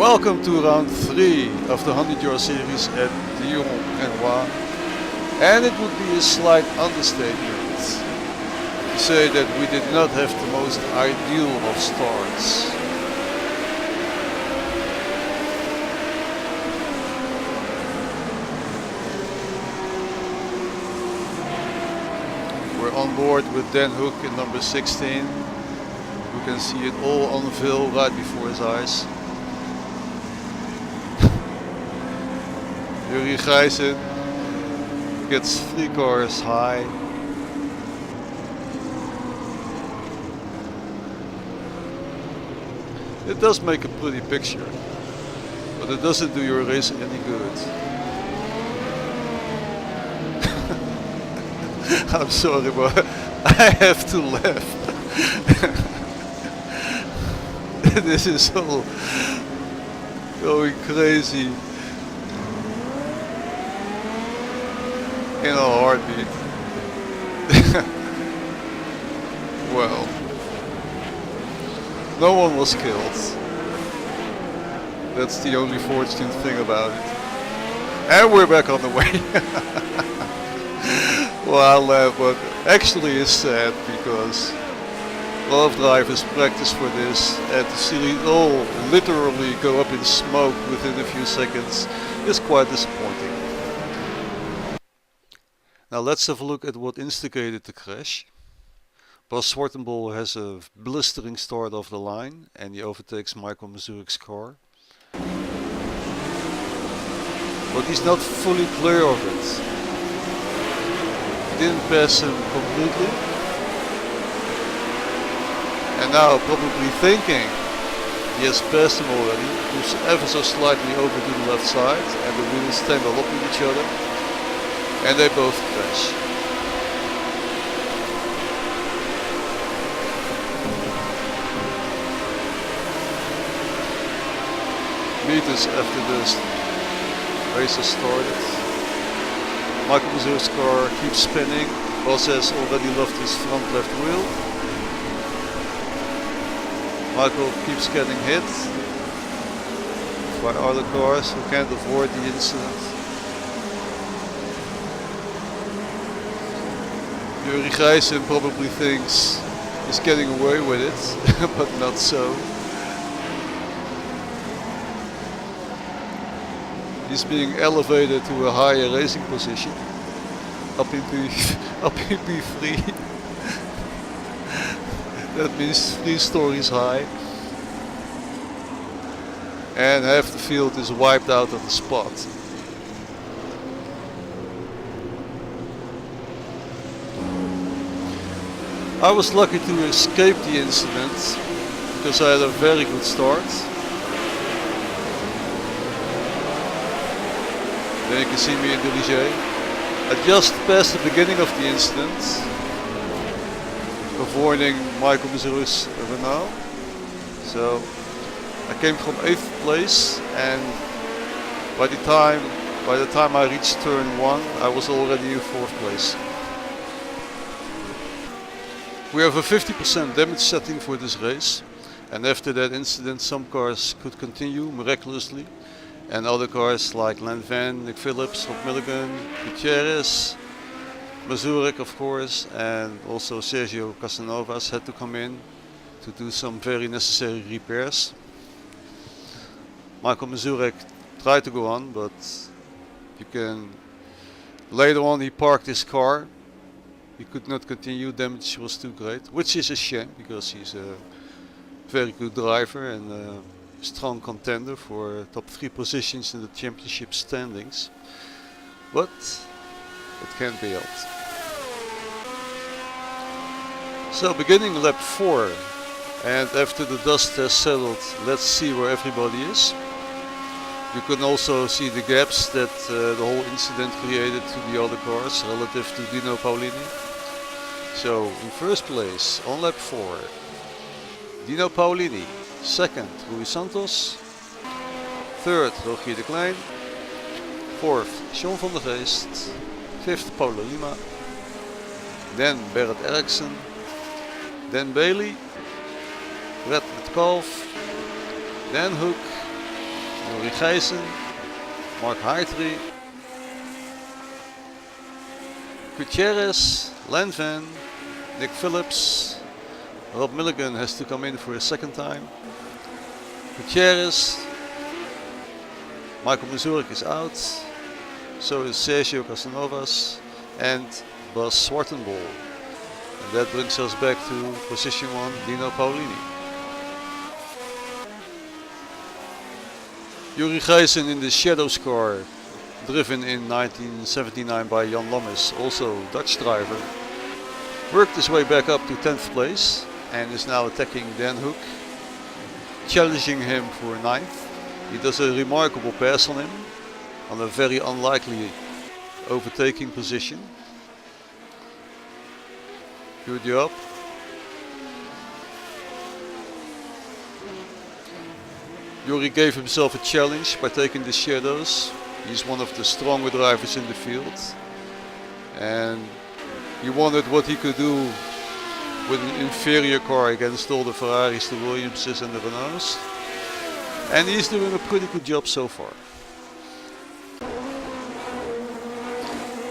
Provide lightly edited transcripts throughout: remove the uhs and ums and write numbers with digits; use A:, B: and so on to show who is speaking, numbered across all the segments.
A: Welcome to round 3 of the 100-yard series at Dijon Prenois, and it would be a slight understatement to say that we did not have the most ideal of starts. We're on board with Dan Hook in number 16. You can see it all unveil right before his eyes. Yuri Gijssen gets 3 cars high. It does make a pretty picture, but it doesn't do your race any good. I'm sorry, but I have to laugh. This is all going crazy in a heartbeat. Well, no one was killed. That's the only fortunate thing about it. And we're back on the way. Well, I laugh, but actually it's sad because a lot of drivers practice for this, and to see it all literally go up in smoke within a few seconds is quite disappointing. Now let's have a look at what instigated the crash. Bas Zwartenbol has a blistering start off the line and he overtakes Michael Mazurek's car. But he's not fully clear of it. He didn't pass him completely. And now probably thinking he has passed him already, moves ever so slightly over to the left side and the wheels tangle up with each other. And they both crash. Meters after the race has started, Michael Mazurek's car keeps spinning. Bas has already left his front left wheel. Michael keeps getting hit by other cars who can't avoid the incident. Yuri Gijssen probably thinks he's getting away with it, but not so. He's being elevated to a higher racing position, up in P3. That means 3 stories high. And half the field is wiped out on the spot. I was lucky to escape the incident because I had a very good start. Then you can see me in the Dijon. I just passed the beginning of the incident, avoiding Michael Mazurek's Renault. So I came from 8th place, and by the time I reached turn 1, I was already in 4th place. We have a 50% damage setting for this race, and after that incident some cars could continue miraculously, and other cars like Lanvin, Nick Phillips, Rob Milligan, Gutierrez, Mazurek of course, and also Sergio Casanovas had to come in to do some very necessary repairs. Michael Mazurek tried to go on, but later on he parked his car. He could not continue, damage was too great, which is a shame because he's a very good driver and a strong contender for top 3 positions in the championship standings. But it can't be helped. So beginning lap 4, and after the dust has settled, let's see where everybody is. You can also see the gaps that the whole incident created to the other cars relative to Dino Paolini. So in first place on lap 4, Dino Paolini. Second, Rui Santos. Third, Rogier de Klein. Fourth, Sean van der Geest. Fifth, Paulo Lima. Then Berit Eriksson. Then Bailey. Red Metcalf. Dan Hook. Jori Gijssen, Mark Hartry, Gutierrez, Lanvin, Nick Phillips. Rob Milligan has to come in for a second time. Gutierrez, Michael Mazurik is out. So is Sergio Casanovas and Bas Zwartenbol. And that brings us back to position 1, Dino Paolini. Jori Gijssen in the Shadows car, driven in 1979 by Jan Lammes, also Dutch driver, worked his way back up to 10th place and is now attacking Dan Hook, challenging him for 9th. He does a remarkable pass on him, on a very unlikely overtaking position. Good job. Jori gave himself a challenge by taking the shadows. He's one of the stronger drivers in the field. And he wondered what he could do with an inferior car against all the Ferraris, the Williamses and the Renaults. And he's doing a pretty good job so far.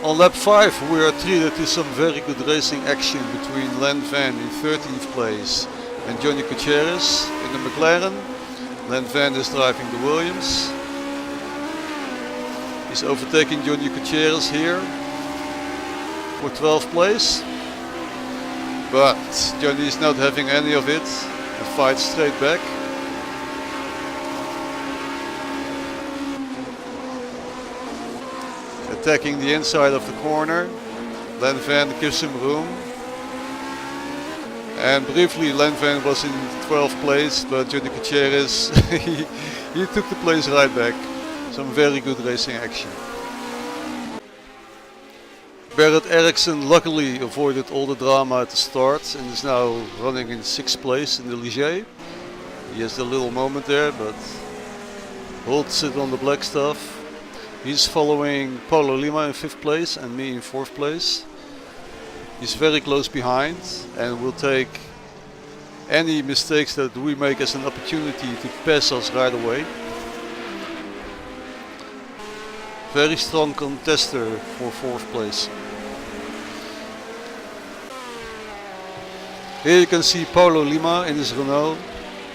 A: On lap 5 we are treated to some very good racing action between Len Van in 13th place and Johnny Gutierrez in the McLaren. Len Van is driving the Williams. He's overtaking Johnny Gutierrez here for 12th place. But Johnny is not having any of it and fights straight back. Attacking the inside of the corner. Len Van gives him room. And briefly Len Van was in 12th place, but Johnny Gutierrez he took the place right back. Some very good racing action. Berit Eriksson luckily avoided all the drama at the start and is now running in 6th place in the Ligier. He has a little moment there, but holds it on the black stuff. He's following Paulo Lima in 5th place and me in 4th place. He's very close behind and will take any mistakes that we make as an opportunity to pass us right away. Very strong contester for 4th place. Here you can see Paulo Lima in his Renault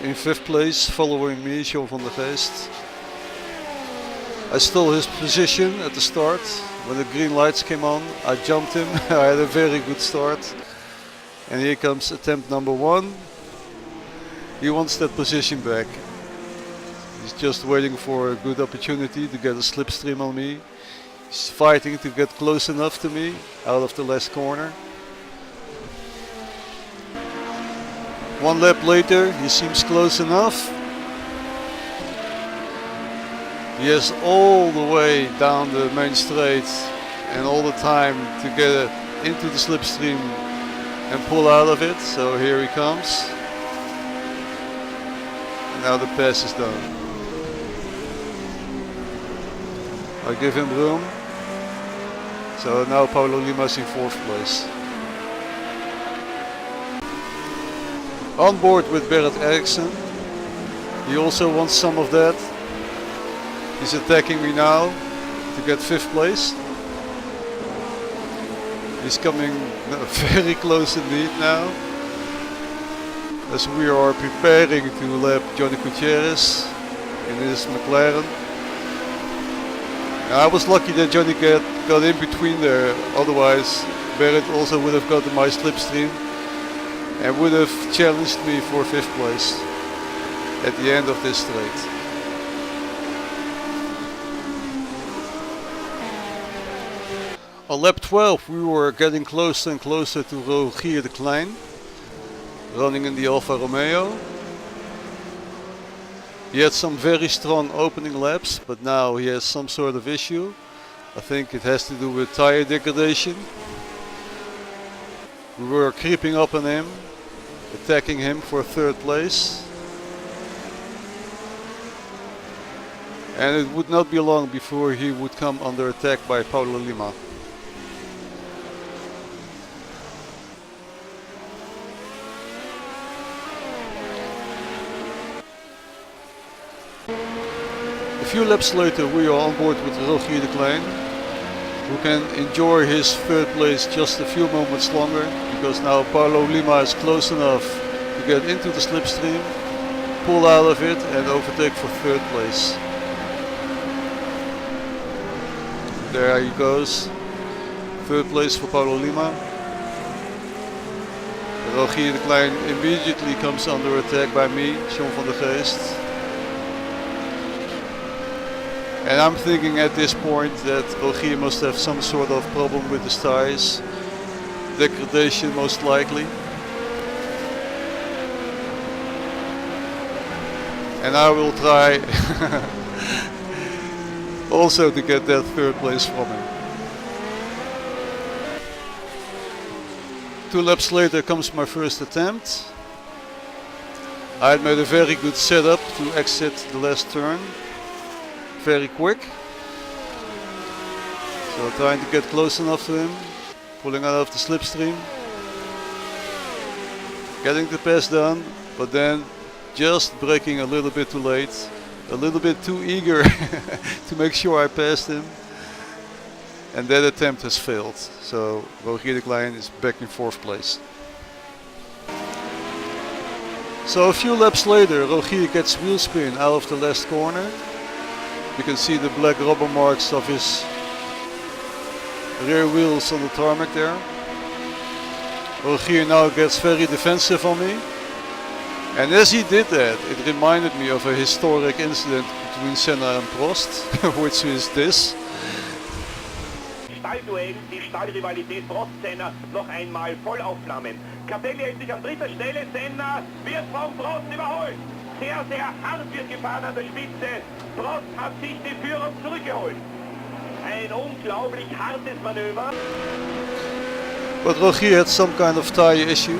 A: in 5th place, following me, John van der Geest. I stole his position at the start. When the green lights came on, I jumped him. I had a very good start. And here comes attempt number 1. He wants that position back. He's just waiting for a good opportunity to get a slipstream on me. He's fighting to get close enough to me out of the last corner. 1 lap later, he seems close enough. He has all the way down the main straight and all the time to get into the slipstream and pull out of it. So here he comes. And now the pass is done. I give him room. So now Paulo Lima is in 4th place. On board with Berit Eriksson. He also wants some of that. He's attacking me now to get 5th place. He's coming very close indeed now, as we are preparing to lap Johnny Gutierrez in his McLaren. I was lucky that Johnny got in between there, otherwise Berit also would have gotten my slipstream and would have challenged me for 5th place at the end of this straight. On lap 12 we were getting closer and closer to Rogier de Klein, running in the Alfa Romeo. He had some very strong opening laps, but now he has some sort of issue. I think it has to do with tire degradation. We were creeping up on him, attacking him for 3rd place. And it would not be long before he would come under attack by Paulo Lima. few laps later we are on board with Rogier de Klein, who can enjoy his third place just a few moments longer, because now Paulo Lima is close enough to get into the slipstream, pull out of it and overtake for third place. There he goes, third place for Paulo Lima. Rogier de Klein immediately comes under attack by me, John van der Geest. And I'm thinking at this point that Rogier must have some sort of problem with his tires. Degradation most likely. And I will try also to get that third place from him. 2 laps later comes my first attempt. I had made a very good setup to exit the last turn. Very quick. So trying to get close enough to him. Pulling out of the slipstream. Getting the pass done, but then just braking a little bit too late. A little bit too eager to make sure I passed him. And that attempt has failed. So Rogier de Klein is back in 4th place. So a few laps later Rogier gets wheel spin out of the last corner. You can see the black rubber marks of his rear wheels on the tarmac there. Rogier now gets very defensive on me. And as he did that, it reminded me of a historic incident between Senna and Prost, which is this.
B: Stallduell, die Stallrivalität Prost-Senna noch einmal voll aufflammen. Capelli hält sich an 3. Stelle, Senna wird von Prost überholt. Sehr, sehr hart wird gefahren an der Spitze. Prost hat sich die Führung zurückgeholt. Ein unglaublich hartes Manöver.
A: But Rogier had some kind of tire issue.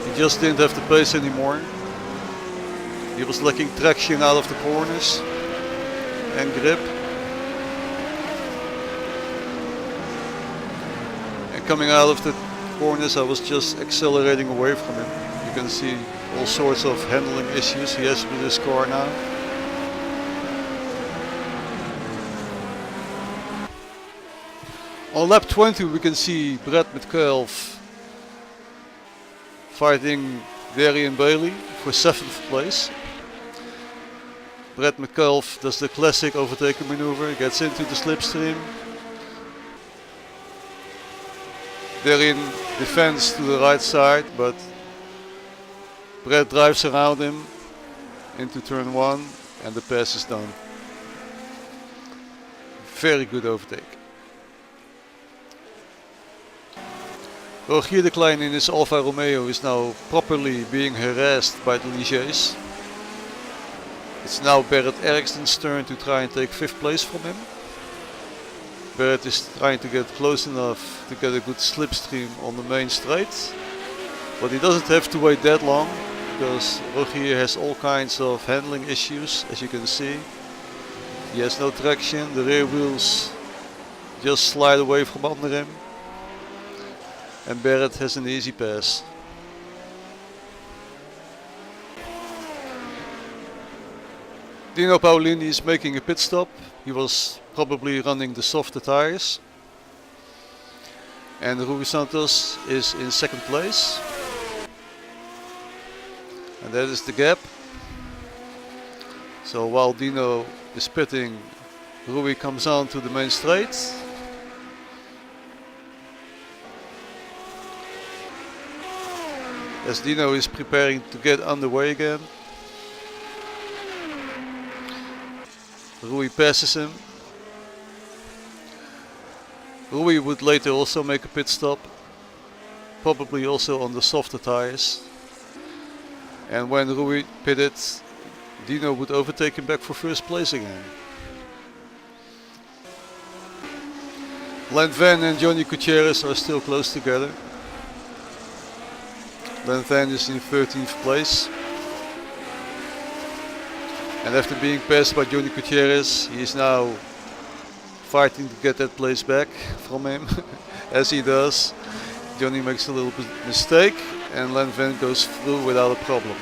A: He just didn't have the pace anymore. He was lacking traction out of the corners and grip. And coming out of the corners I was just accelerating away from him. You can see all sorts of handling issues he has with his car now. On lap 20 we can see Brad Metcalfe fighting Darian Bailey for 7th place. Brad Metcalfe does the classic overtaking maneuver, gets into the slipstream. Darian defends to the right side, but Brad drives around him into turn 1 and the pass is done. Very good overtake. Rogier de Klein in his Alfa Romeo is now properly being harassed by the Ligiers. It's now Berit Erikson's turn to try and take 5th place from him. Berit is trying to get close enough to get a good slipstream on the main straight. But he doesn't have to wait that long, because Rogier has all kinds of handling issues, as you can see. He has no traction, the rear wheels just slide away from under him. And Berit has an easy pass. Dino Paolini is making a pit stop. He was probably running the softer tires. And Rui Santos is in 2nd place. And that is the gap. So while Dino is pitting, Rui comes on to the main straight. As Dino is preparing to get underway again. Rui passes him. Rui would later also make a pit stop, probably also on the softer tires. And when Rui pitted, Dino would overtake him back for 1st place again. Len Van and Johnny Gutierrez are still close together. Len Van is in 13th place. And after being passed by Johnny Gutierrez, he is now fighting to get that place back from him. As he does, Johnny makes a little mistake and Len Van goes through without a problem.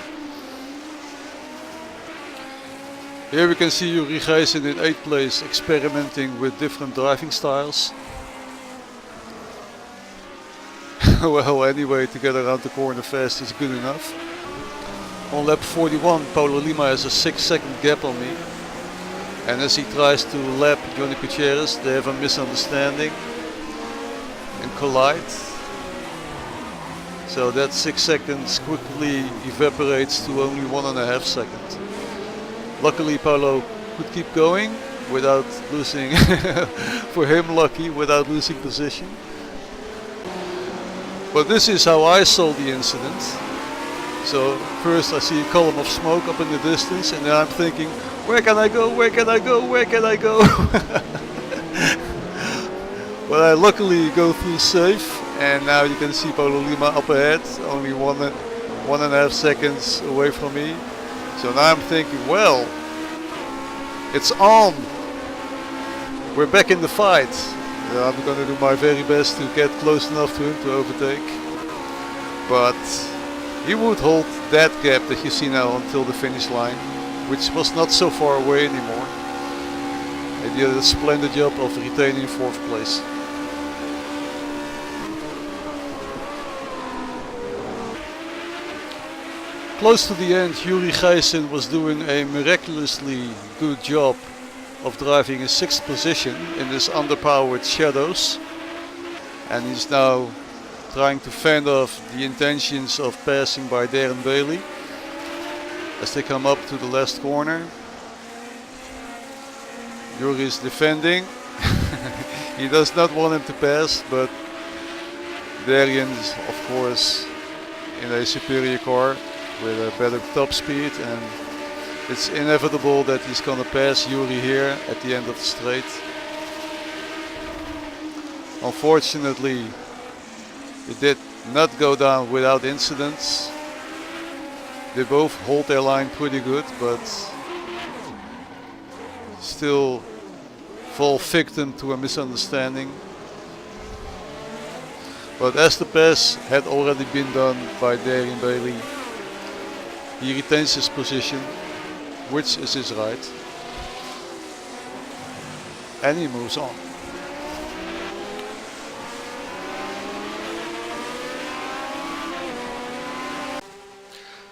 A: Here we can see Yuri Gijssen in 8th place experimenting with different driving styles. Well, anyway, to get around the corner fast is good enough. On lap 41, Paulo Lima has a 6-second gap on me. And as he tries to lap Johnny Gutierrez, they have a misunderstanding and collide. So that 6 seconds quickly evaporates to only 1.5 seconds. Luckily Paulo could keep going without losing, for him lucky, without losing position. But this is how I saw the incident. So first I see a column of smoke up in the distance, and then I'm thinking, where can I go, where can I go, where can I go? But I luckily go through safe, and now you can see Paulo Lima up ahead, only 1.5 seconds away from me. So now I'm thinking, well, it's on. We're back in the fight. I'm gonna do my very best to get close enough to him to overtake. But he would hold that gap that you see now until the finish line, which was not so far away anymore. And he did a splendid job of retaining 4th place. Close to the end, Yuri Gijssen was doing a miraculously good job of driving in 6th position in this underpowered shadows, and he's now trying to fend off the intentions of passing by Darren Bailey as they come up to the last corner. Yuri is defending. He does not want him to pass, but Darren is of course in a superior car with a better top speed, and it's inevitable that he's gonna pass Yuri here at the end of the straight. Unfortunately, it did not go down without incidents. They both hold their line pretty good, but still fall victim to a misunderstanding. But as the pass had already been done by Darren Bailey, he retains his position, which is his right, and he moves on.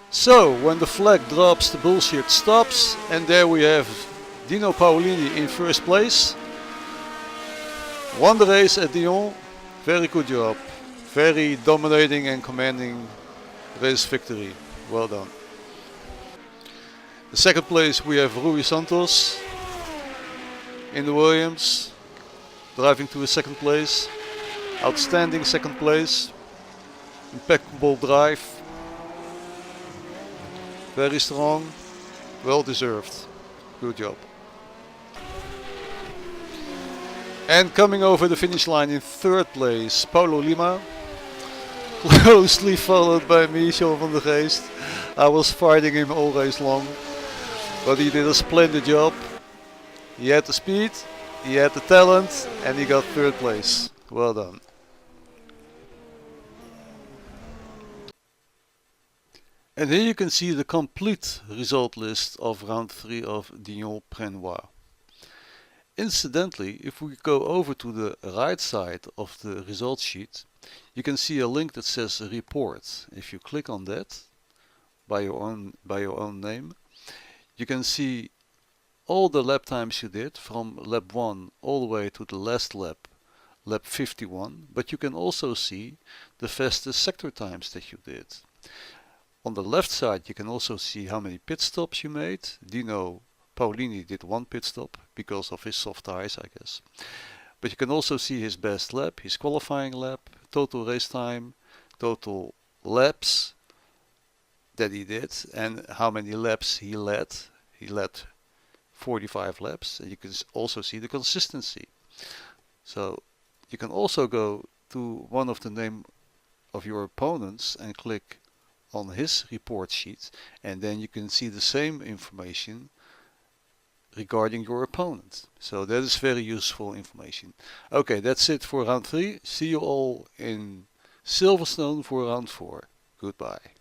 A: So when the flag drops, the bullshit stops, and there we have Dino Paolini in 1st place. Won the race at Dijon. Very good job. Very dominating and commanding race victory. Well done. In 2nd place we have Rui Santos in the Williams, driving to a 2nd place. Outstanding 2nd place. Impeccable drive. Very strong. Well deserved. Good job. And coming over the finish line in 3rd place, Paulo Lima. Closely followed by me, Sean van der Geest. I was fighting him all race long, but he did a splendid job. He had the speed, he had the talent, and he got 3rd place. Well done. And here you can see the complete result list of round 3 of Dijon Prenois. Incidentally, if we go over to the right side of the results sheet, you can see a link that says report. If you click on that by your own name, you can see all the lap times you did from lap 1 all the way to the last lap, lap 51, but you can also see the fastest sector times that you did. On the left side you can also see how many pit stops you made. Dino Paolini did 1 pit stop because of his soft tires, I guess. But you can also see his best lap, his qualifying lap, total race time, total laps that he did, and how many laps he led. He led 45 laps, and you can also see the consistency. So you can also go to one of the name of your opponents and click on his report sheet, and then you can see the same information regarding your opponent. So that is very useful information. Okay, that's it for round 3. See you all in Silverstone for round 4. Goodbye.